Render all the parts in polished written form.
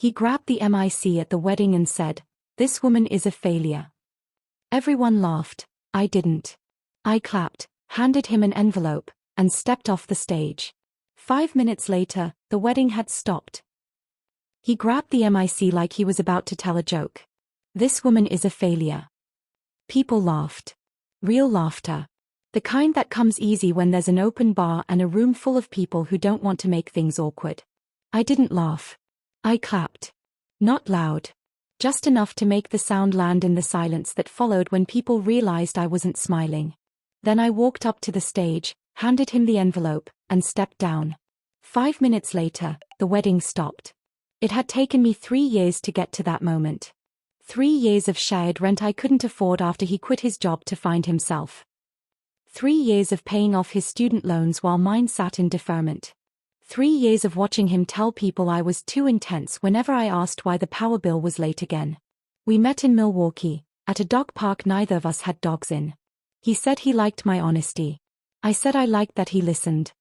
He grabbed the mic at the wedding and said, "This woman is a failure." Everyone laughed. I didn't. I clapped, handed him an envelope, and stepped off the stage. 5 minutes later, the wedding had stopped. He grabbed the mic like he was about to tell a joke. "This woman is a failure." People laughed. Real laughter. The kind that comes easy when there's an open bar and a room full of people who don't want to make things awkward. I didn't laugh. I clapped. Not loud. Just enough to make the sound land in the silence that followed when people realized I wasn't smiling. Then I walked up to the stage, handed him the envelope, and stepped down. 5 minutes later, the wedding stopped. It had taken me 3 years to get to that moment. 3 years of shared rent I couldn't afford after he quit his job to find himself. 3 years of paying off his student loans while mine sat in deferment. 3 years of watching him tell people I was too intense whenever I asked why the power bill was late again. We met in Milwaukee, at a dog park neither of us had dogs in. He said he liked my honesty. I said I liked that he listened.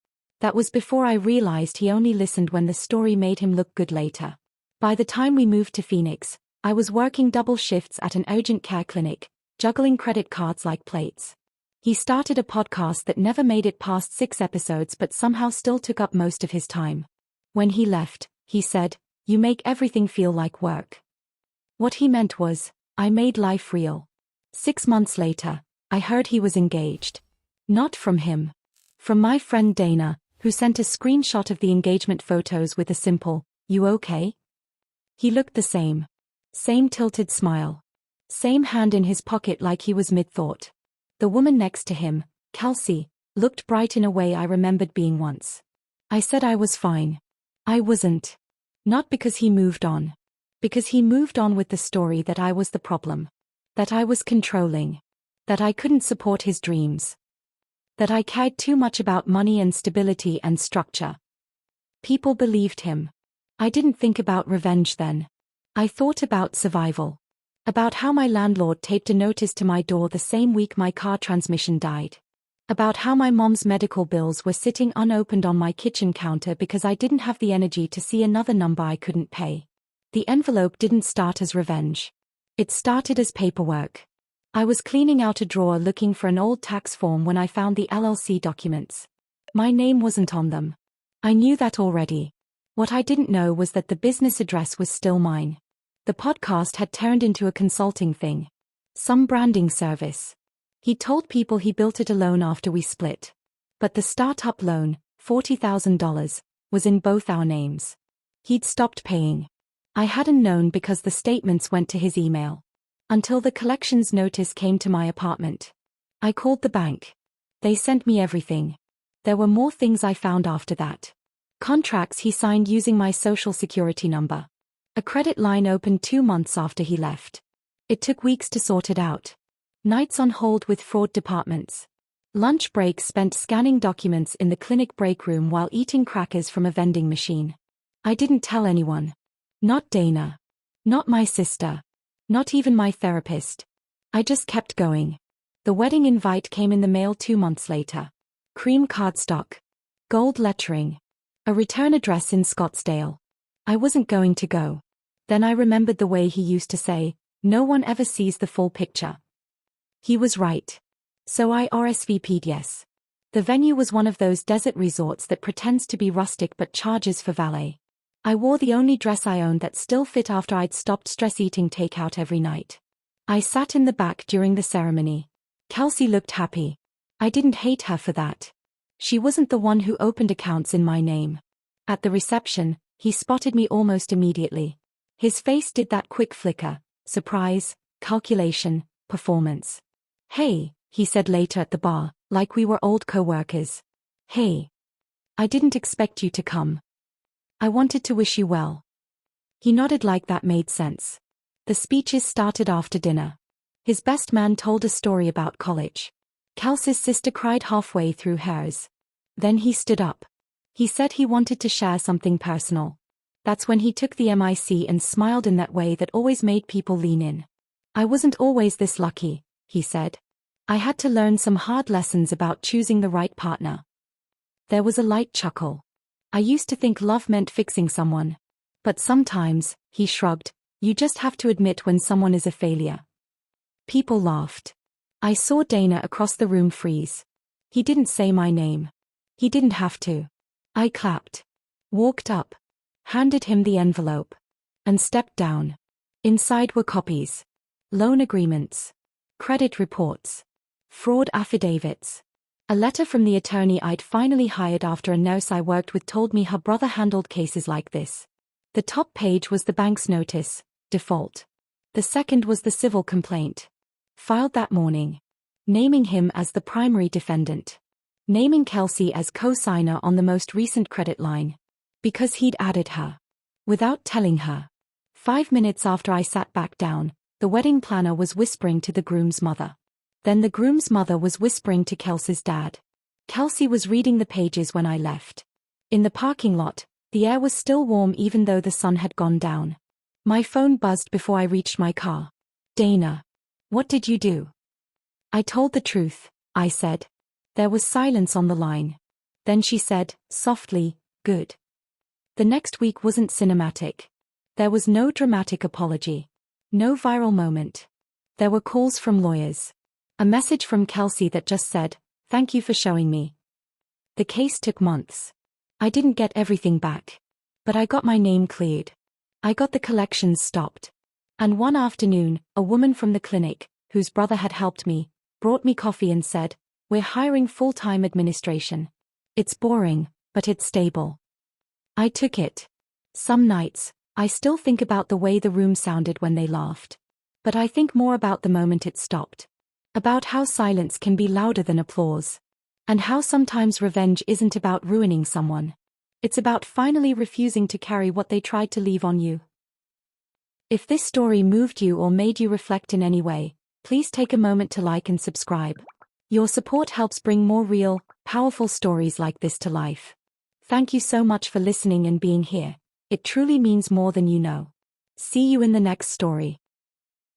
That was before I realized he only listened when the story made him look good later. By the time we moved to Phoenix, I was working double shifts at an urgent care clinic, juggling credit cards like plates. He started a podcast that never made it past 6 episodes but somehow still took up most of his time. When he left, he said, "You make everything feel like work." What he meant was, I made life real. 6 months later, I heard he was engaged. Not from him. From my friend Dana, who sent a screenshot of the engagement photos with a simple, "You okay?" He looked the same. Same tilted smile. Same hand in his pocket like he was mid-thought. The woman next to him, Kelsey, looked bright in a way I remembered being once. I said I was fine. I wasn't. Not because he moved on. Because he moved on with the story that I was the problem. That I was controlling. That I couldn't support his dreams. That I cared too much about money and stability and structure. People believed him. I didn't think about revenge then. I thought about survival. About how my landlord taped a notice to my door the same week my car transmission died. About how my mom's medical bills were sitting unopened on my kitchen counter because I didn't have the energy to see another number I couldn't pay. The envelope didn't start as revenge. It started as paperwork. I was cleaning out a drawer looking for an old tax form when I found the LLC documents. My name wasn't on them. I knew that already. What I didn't know was that the business address was still mine. The podcast had turned into a consulting thing. Some branding service. He told people he built it alone after we split. But the startup loan, $40,000, was in both our names. He'd stopped paying. I hadn't known because the statements went to his email. Until the collections notice came to my apartment. I called the bank. They sent me everything. There were more things I found after that. Contracts he signed using my social security number. A credit line opened 2 months after he left. It took weeks to sort it out. Nights on hold with fraud departments. Lunch breaks spent scanning documents in the clinic break room while eating crackers from a vending machine. I didn't tell anyone. Not Dana. Not my sister. Not even my therapist. I just kept going. The wedding invite came in the mail 2 months later. Cream cardstock. Gold lettering. A return address in Scottsdale. I wasn't going to go. Then I remembered the way he used to say, "No one ever sees the full picture." He was right. So I RSVP'd yes. The venue was one of those desert resorts that pretends to be rustic but charges for valet. I wore the only dress I owned that still fit after I'd stopped stress eating takeout every night. I sat in the back during the ceremony. Kelsey looked happy. I didn't hate her for that. She wasn't the one who opened accounts in my name. At the reception, he spotted me almost immediately. His face did that quick flicker, surprise, calculation, performance. "Hey," he said later at the bar, like we were old co-workers. "Hey. I didn't expect you to come. I wanted to wish you well." He nodded like that made sense. The speeches started after dinner. His best man told a story about college. Kelsey's sister cried halfway through hers. Then he stood up. He said he wanted to share something personal. That's when he took the mic and smiled in that way that always made people lean in. "I wasn't always this lucky," he said. "I had to learn some hard lessons about choosing the right partner." There was a light chuckle. I used to think love meant fixing someone. But sometimes, he shrugged, you just have to admit when someone is a failure. People laughed. I saw Dana across the room freeze. He didn't say my name. He didn't have to. I clapped. Walked up. Handed him the envelope. And stepped down. Inside were copies. Loan agreements. Credit reports. Fraud affidavits. A letter from the attorney I'd finally hired after a nurse I worked with told me her brother handled cases like this. The top page was the bank's notice, default. The second was the civil complaint. Filed that morning. Naming him as the primary defendant. Naming Kelsey as co-signer on the most recent credit line. Because he'd added her. Without telling her. 5 minutes after I sat back down, the wedding planner was whispering to the groom's mother. Then the groom's mother was whispering to Kelsey's dad. Kelsey was reading the pages when I left. In the parking lot, the air was still warm even though the sun had gone down. My phone buzzed before I reached my car. Dana. What did you do? I told the truth, I said. There was silence on the line. Then she said, softly, good. The next week wasn't cinematic. There was no dramatic apology. No viral moment. There were calls from lawyers. A message from Kelsey that just said, thank you for showing me. The case took months. I didn't get everything back. But I got my name cleared. I got the collections stopped. And one afternoon, a woman from the clinic, whose brother had helped me, brought me coffee and said, we're hiring full-time administration. It's boring, but it's stable. I took it. Some nights, I still think about the way the room sounded when they laughed. But I think more about the moment it stopped. About how silence can be louder than applause. And how sometimes revenge isn't about ruining someone. It's about finally refusing to carry what they tried to leave on you. If this story moved you or made you reflect in any way, please take a moment to like and subscribe. Your support helps bring more real, powerful stories like this to life. Thank you so much for listening and being here. It truly means more than you know. See you in the next story.